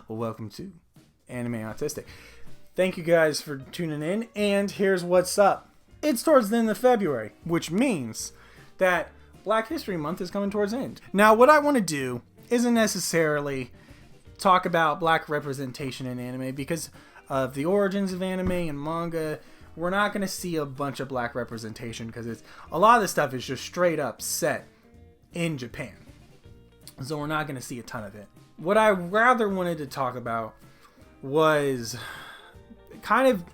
Well, welcome to Anime Autistic. Thank you guys for tuning in, and here's what's up. It's towards the end of February, which means that Black History Month is coming towards the end. Now, what I want to do isn't necessarily talk about black representation in anime, because of the origins of anime and manga. We're not going to see a bunch of black representation because a lot of this stuff is just straight up set in Japan. So we're not going to see a ton of it. What I rather wanted to talk about was kind of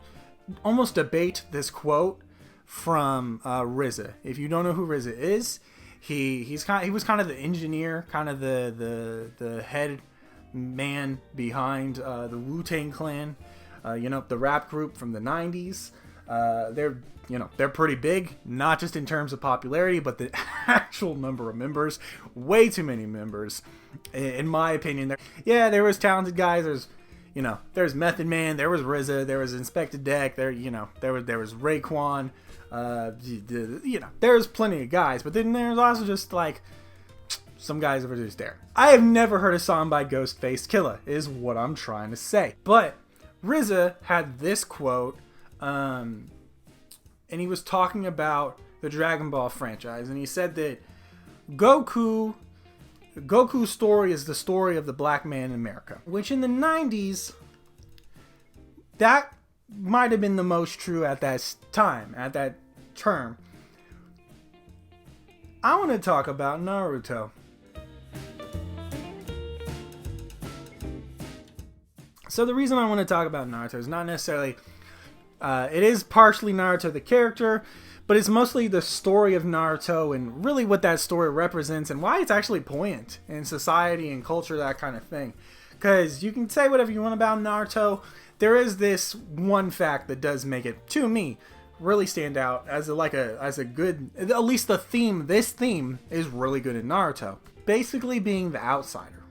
almost debate this quote from RZA. If you don't know who RZA is, he was kind of the engineer, kind of the head man behind the Wu-Tang Clan, the rap group from the 90s. They're pretty big, not just in terms of popularity, but the actual number of members. Way too many members, in my opinion. There was talented guys. There's Method Man. There was RZA. There was Inspector Deck. There was Raekwon. There's plenty of guys, but then there's also just like some guys that were just there. I have never heard a song by Ghostface Killah, is what I'm trying to say. But RZA had this quote, and he was talking about the Dragon Ball franchise, and he said that Goku's story is the story of the black man in America, which in the 90s, that might have been the most true at that time, at that term. I want to talk about Naruto. So the reason I want to talk about Naruto is not necessarily... it is partially Naruto the character, but it's mostly the story of Naruto and really what that story represents and why it's actually poignant in society and culture, that kind of thing. Because you can say whatever you want about Naruto, there is this one fact that does make it, to me, really stand out as a good, at least the theme. This theme is really good in Naruto. Basically being the outsider.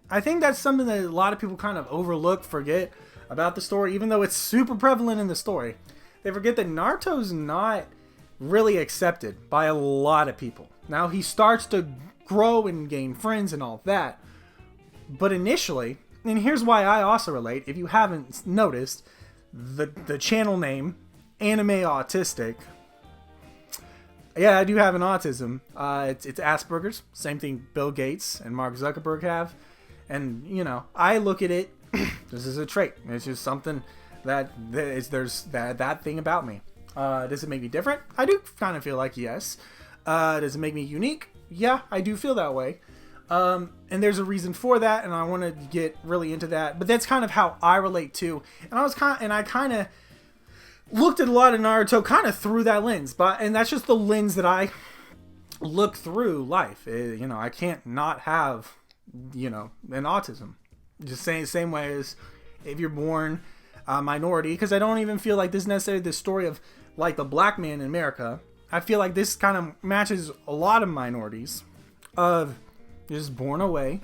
I think that's something that a lot of people kind of overlook, forget about the story, even though it's super prevalent in the story. They forget that Naruto's not really accepted by a lot of people. Now, he starts to grow and gain friends and all that, but initially, and here's why I also relate, if you haven't noticed, the channel name, Anime Autistic, yeah, I do have an autism. It's Asperger's, same thing Bill Gates and Mark Zuckerberg have, and, I look at it, this is a trait. It's just something there's that thing about me. Does it make me different? I do kind of feel like yes. Does it make me unique? Yeah, I do feel that way. And there's a reason for that, and I want to get really into that. But that's kind of how I relate to. And I kind of looked at a lot of Naruto kind of through that lens. And that's just the lens that I look through life. I can't not have, an autism. Just saying the same way as if you're born a minority, because I don't even feel like this is necessarily the story of like the black man in America. I feel like this kind of matches a lot of minorities of just born away.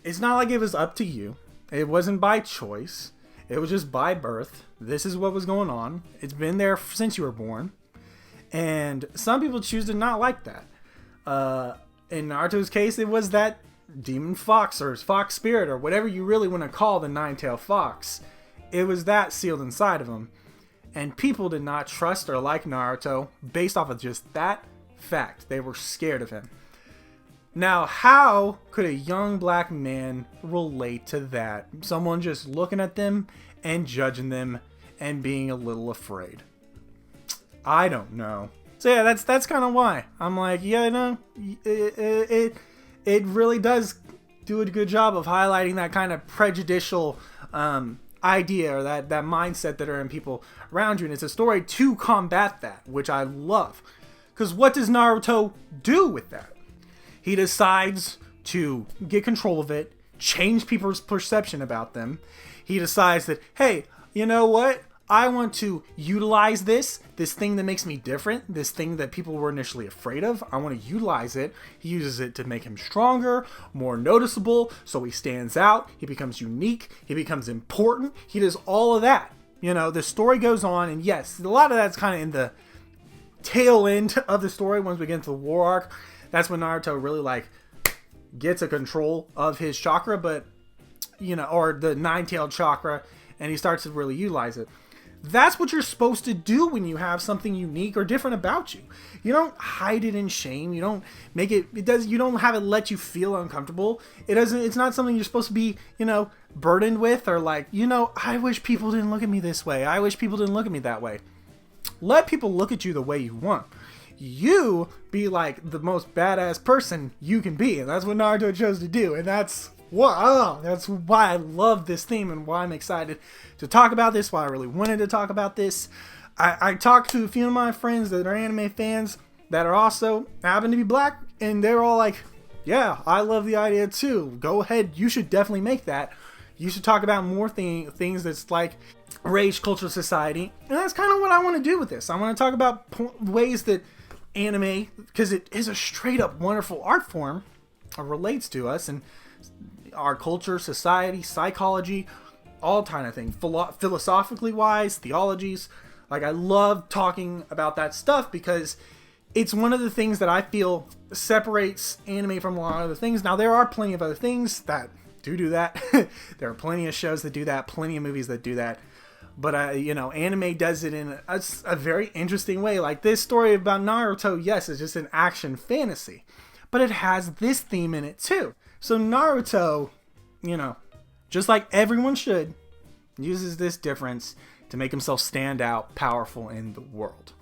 It's not like it was up to you. It wasn't by choice. It was just by birth. This is what was going on. It's been there since you were born. And some people choose to not like that. In Naruto's case, it was that demon fox or fox spirit or whatever you really want to call the nine-tailed fox. It was that sealed inside of him, and people did not trust or like Naruto based off of just that fact. They were scared of him. Now, how could a young black man relate to that? Someone just looking at them and judging them and being a little afraid. I don't know. So yeah, that's kind of why I'm like, it really does do a good job of highlighting that kind of prejudicial idea or that mindset that are in people around you. And it's a story to combat that, which I love. Because what does Naruto do with that? He decides to get control of it, change people's perception about them. He decides that, hey, you know what? I want to utilize this thing that makes me different, this thing that people were initially afraid of. I want to utilize it. He uses it to make him stronger, more noticeable, so he stands out. He becomes unique. He becomes important. He does all of that. The story goes on, and yes, a lot of that's kind of in the tail end of the story. Once we get into the war arc, that's when Naruto really gets a control of his chakra, but, you know, or the nine-tailed chakra, and he starts to really utilize it. That's what you're supposed to do when you have something unique or different about you. You don't hide it in shame. You don't make it, you don't have it let you feel uncomfortable. It's not something you're supposed to be, you know, burdened with, or like, you know, I wish people didn't look at me this way. I wish people didn't look at me that way. Let people look at you the way you want. You be like the most badass person you can be. And that's what Naruto chose to do. And that's why I love this theme and why I'm excited to talk about this, why I really wanted to talk about this. I talked to a few of my friends that are anime fans that are also happen to be black, and they're all like, yeah, I love the idea too. Go ahead, you should definitely make that. You should talk about more things that's like race, culture, society. And that's kind of what I want to do with this. I want to talk about ways that anime, because it is a straight up wonderful art form, relates to us and our culture, society, psychology, all kind of things. Philosophically wise, theologies. Like, I love talking about that stuff because it's one of the things that I feel separates anime from a lot of other things. Now, there are plenty of other things that do that. There are plenty of shows that do that, plenty of movies that do that. But, you know, anime does it in a very interesting way. Like, this story about Naruto, yes, it's just an action fantasy. But it has this theme in it, too. So Naruto, you know, just like everyone should, uses this difference to make himself stand out, powerful in the world.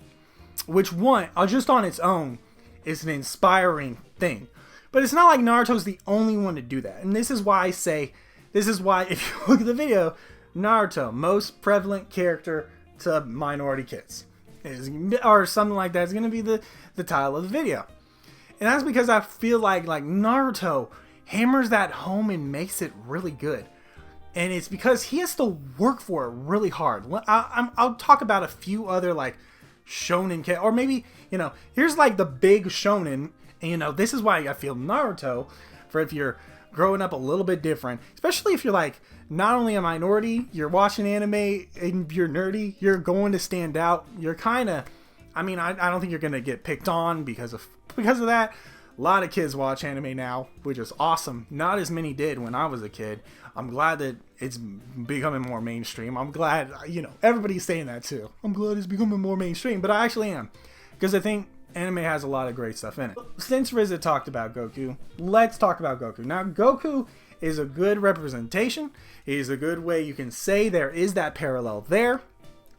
Which one, just on its own, is an inspiring thing. But it's not like Naruto's the only one to do that. And this is why I say, if you look at the video, Naruto, most prevalent character to minority kids. Or something like that is going to be the title of the video. And that's because I feel like Naruto hammers that home and makes it really good. And it's because he has to work for it really hard. I'll talk about a few other like shonen, or maybe, you know, here's like the big shonen. And, you know, this is why I feel Naruto, for if you're growing up a little bit different, especially if you're like not only a minority, you're watching anime and you're nerdy, you're going to stand out. You're kind of, I mean, I don't think you're going to get picked on because of that. A lot of kids watch anime now, which is awesome. Not as many did when I was a kid. I'm glad that it's becoming more mainstream. I'm glad, you know, everybody's saying that too. I'm glad it's becoming more mainstream, but I actually am. Because I think anime has a lot of great stuff in it. Since Riza talked about Goku, let's talk about Goku. Now, Goku is a good representation. He's a good way you can say there is that parallel there.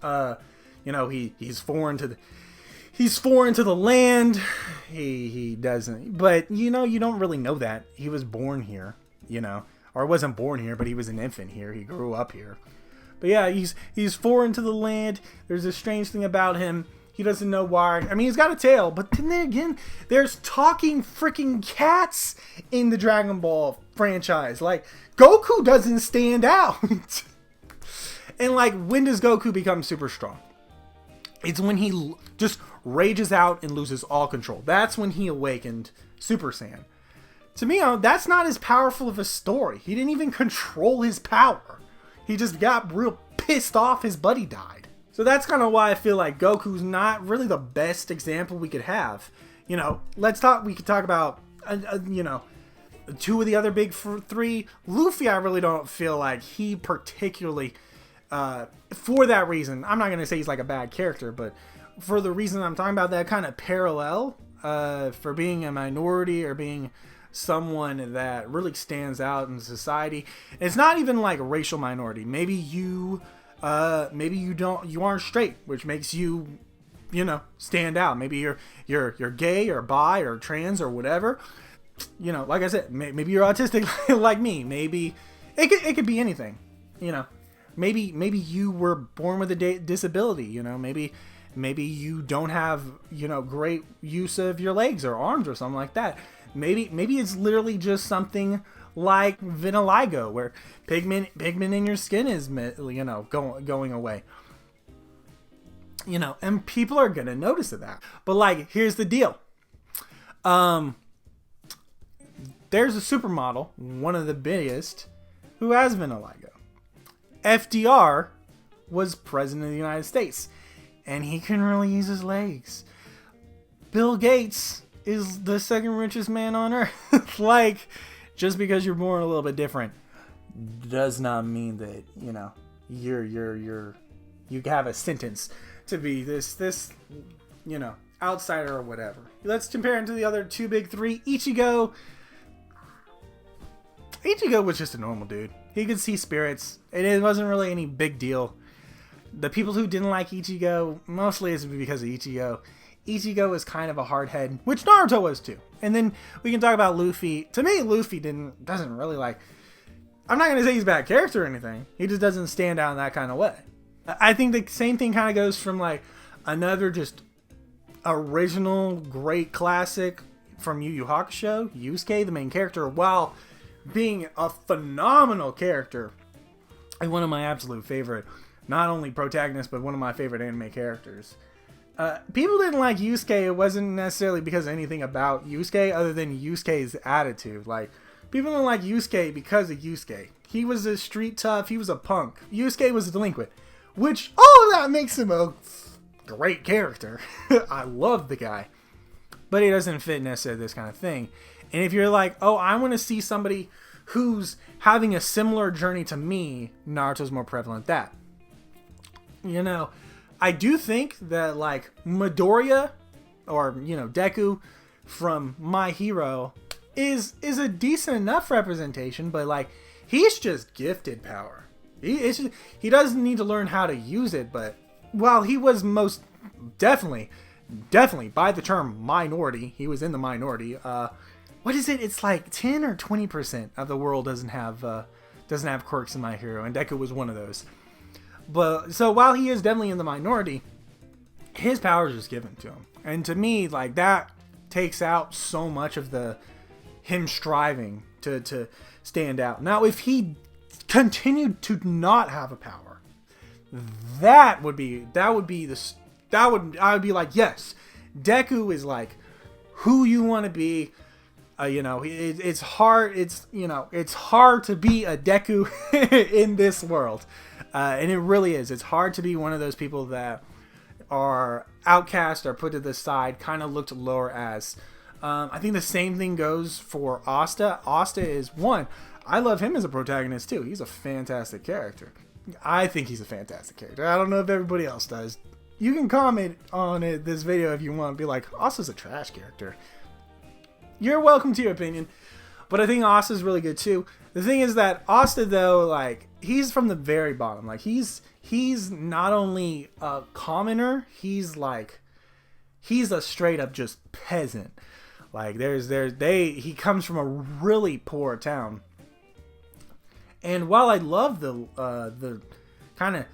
You know, he's foreign to the land. He doesn't, but you know, you don't really know that. He was born here, you know, or wasn't born here, but he was an infant here. He grew up here. But yeah, he's foreign to the land. There's a strange thing about him. He doesn't know why. I mean, he's got a tail, but then again, there's talking freaking cats in the Dragon Ball franchise. Like, Goku doesn't stand out. And like, when does Goku become super strong? It's when he just rages out and loses all control. That's when he awakened Super Saiyan. To me, that's not as powerful of a story. He didn't even control his power. He just got real pissed off his buddy died. So that's kind of why I feel like Goku's not really the best example we could have. You know, we could talk about, you know, two of the other big three. Luffy, I really don't feel like he particularly... for that reason, I'm not going to say he's like a bad character, but for the reason I'm talking about, that kind of parallel, for being a minority or being someone that really stands out in society. It's not even like a racial minority. Maybe you aren't straight, which makes you, you know, stand out. Maybe you're gay or bi or trans or whatever. You know, like I said, maybe you're autistic like me. Maybe it could be anything, you know. Maybe you were born with a disability, you know. Maybe you don't have, you know, great use of your legs or arms or something like that. Maybe it's literally just something like vitiligo, where pigment in your skin is, you know, going away. You know, and people are gonna notice that. But like, here's the deal. There's a supermodel, one of the biggest, who has vitiligo. FDR was president of the United States, and he couldn't really use his legs. Bill Gates is the second richest man on earth. Like, just because you're born a little bit different does not mean that, you know, you have a sentence to be this, you know, outsider or whatever. Let's compare him to the other two big three. Ichigo was just a normal dude. He could see spirits, and it wasn't really any big deal. The people who didn't like Ichigo, mostly it's because of Ichigo. Ichigo was kind of a hardhead, which Naruto was too. And then we can talk about Luffy. To me, Luffy doesn't really like... I'm not going to say he's a bad character or anything. He just doesn't stand out in that kind of way. I think the same thing kind of goes from like another just original great classic from Yu Yu Hakusho, Yusuke, the main character, while being a phenomenal character and one of my absolute favorite, not only protagonists, but one of my favorite anime characters. People didn't like Yusuke. It wasn't necessarily because of anything about Yusuke other than Yusuke's attitude. Like, people didn't like Yusuke because of Yusuke. He was a street tough. He was a punk. Yusuke was a delinquent, which all of that makes him a great character. I love the guy, but he doesn't fit necessarily this kind of thing. And if you're like, oh, I want to see somebody who's having a similar journey to me, Naruto's more prevalent that. You know, I do think that like Midoriya or, you know, Deku from My Hero is a decent enough representation, but like he's just gifted power. He doesn't need to learn how to use it, but while he was most definitely by the term minority, he was in the minority. What is it? It's like 10 or 20% of the world doesn't have quirks in My Hero, and Deku was one of those. But so while he is definitely in the minority, his power is just given to him, and to me, like that takes out so much of him striving to stand out. Now, if he continued to not have a power, I would be like, yes, Deku is like who you want to be. You know, it's hard. It's hard to be a Deku in this world, and it really is. It's hard to be one of those people that are outcast or put to the side, kind of looked lower as. I think the same thing goes for Asta. Asta is one. I love him as a protagonist too. He's a fantastic character. I think he's a fantastic character. I don't know if everybody else does. You can comment on this video if you want. Be like, Asta's a trash character. You're welcome to your opinion, but I think Asta's really good too. The thing is that Asta, though, like, he's from the very bottom. Like, he's not only a commoner, he's a straight up just peasant. Like, he comes from a really poor town. And while I love the kind of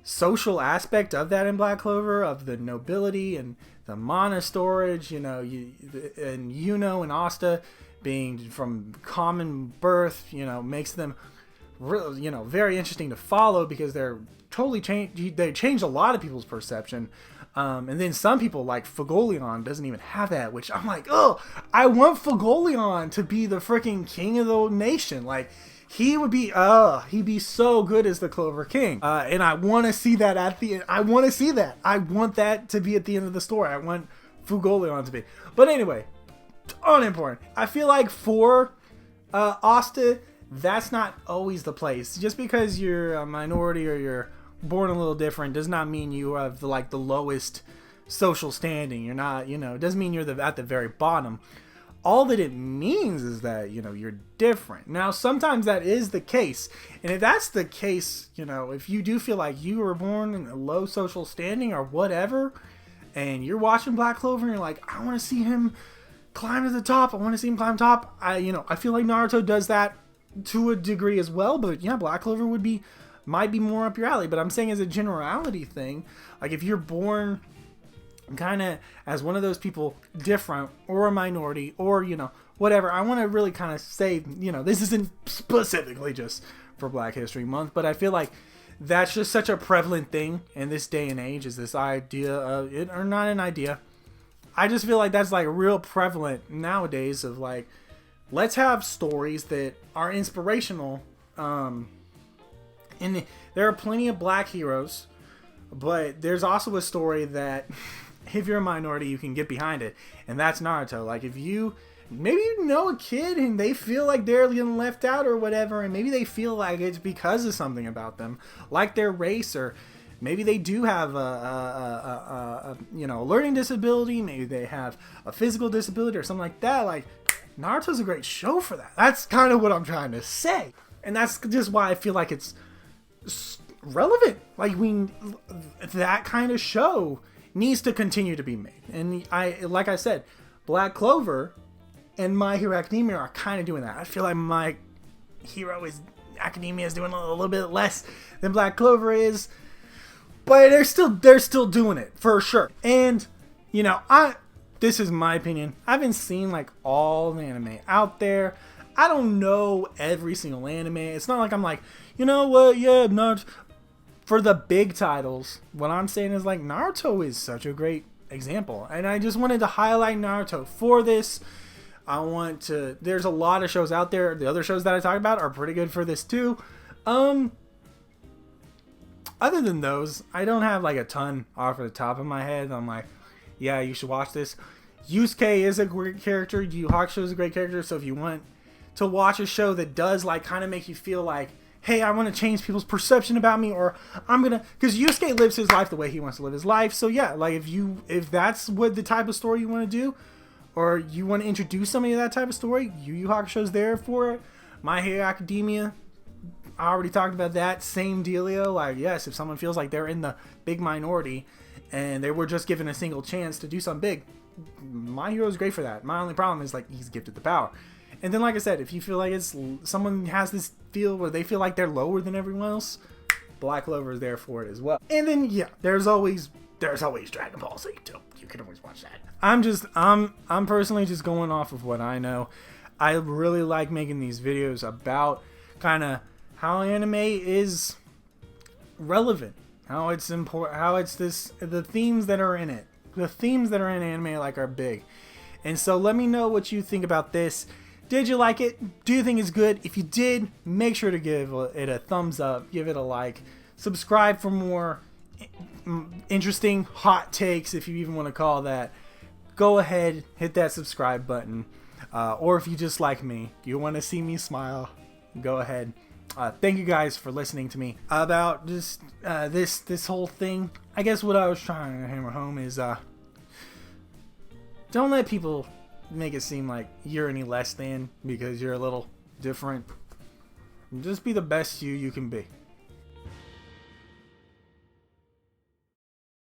social aspect of that in Black Clover, of the nobility and the mana storage, you know, and Yuno and Asta being from common birth, you know, makes them really, you know, very interesting to follow because they're totally changed. They change a lot of people's perception. And then some people like Fagolion doesn't even have that, which I'm like, oh, I want Fagolion to be the freaking king of the nation. Like, he would be, he'd be so good as the Clover King. And I want to see that at the end. I want to see that. I want that to be at the end of the story. I want Fugolion to be. But anyway, unimportant. I feel like for Asta, that's not always the place. Just because you're a minority or you're born a little different does not mean you have the lowest social standing. You're not, you know, it doesn't mean you're at the very bottom. All that it means is that, you know, you're different. Now, sometimes that is the case. And if that's the case, you know, if you do feel like you were born in a low social standing or whatever, and you're watching Black Clover and you're like, I want to see him climb to the top. I want to see him climb top. I feel like Naruto does that to a degree as well. But yeah, Black Clover might be more up your alley. But I'm saying as a generality thing, like if you're born kind of as one of those people different or a minority or, you know, whatever, I want to really kind of say, you know, this isn't specifically just for Black History Month, but I feel like that's just such a prevalent thing in this day and age, is this idea of it, or not an idea. I just feel like that's like real prevalent nowadays of like, let's have stories that are inspirational. And there are plenty of Black heroes, but there's also a story that if you're a minority, you can get behind it. And that's Naruto. Like, if you, maybe you know a kid and they feel like they're getting left out or whatever, and maybe they feel like it's because of something about them, like their race, or maybe they do have a learning disability, maybe they have a physical disability or something like that. Like, Naruto's a great show for that. That's kind of what I'm trying to say. And that's just why I feel like it's relevant. Like, that kind of show needs to continue to be made. And like I said, Black Clover and My Hero Academia are kind of doing that. I feel like My Hero Academia is doing a little bit less than Black Clover is, but they're still doing it for sure. And this is my opinion. I haven't seen like all the anime out there. I don't know every single anime. It's not like I'm like, you know what, yeah, Naruto. For the big titles, what I'm saying is like Naruto is such a great example. And I just wanted to highlight Naruto for this. There's a lot of shows out there. The other shows that I talk about are pretty good for this too. Other than those, I don't have like a ton off the top of my head. I'm like, yeah, you should watch this. Yusuke is a great character. Yu Hakusho is a great character. So if you want to watch a show that does like kind of make you feel like, hey, I want to change people's perception about me, or because Yusuke lives his life the way he wants to live his life. So yeah, like if that's what the type of story you want to do, or you want to introduce somebody to that type of story, Yu Hakusho's there for it. My Hero Academia, I already talked about that. Same dealio. Like, yes, if someone feels like they're in the big minority and they were just given a single chance to do something big, My Hero's great for that. My only problem is like he's gifted the power. And then, like I said, if you feel like someone has this feel where they feel like they're lower than everyone else, Black Clover is there for it as well. And then, yeah, there's always Dragon Ball Z too. You can always watch that. I'm personally just going off of what I know. I really like making these videos about kind of how anime is relevant, how it's important, how it's the themes that are in it. The themes that are in anime like are big. And so let me know what you think about this. Did you like it? Do you think it's good? If you did, make sure to give it a thumbs up, give it a like, subscribe for more interesting hot takes, if you even want to call that. Go ahead, hit that subscribe button. Or if you just like me, you want to see me smile, go ahead. Thank you guys for listening to me about just this whole thing. I guess what I was trying to hammer home is don't let people make it seem like you're any less than because you're a little different. Just be the best you can be.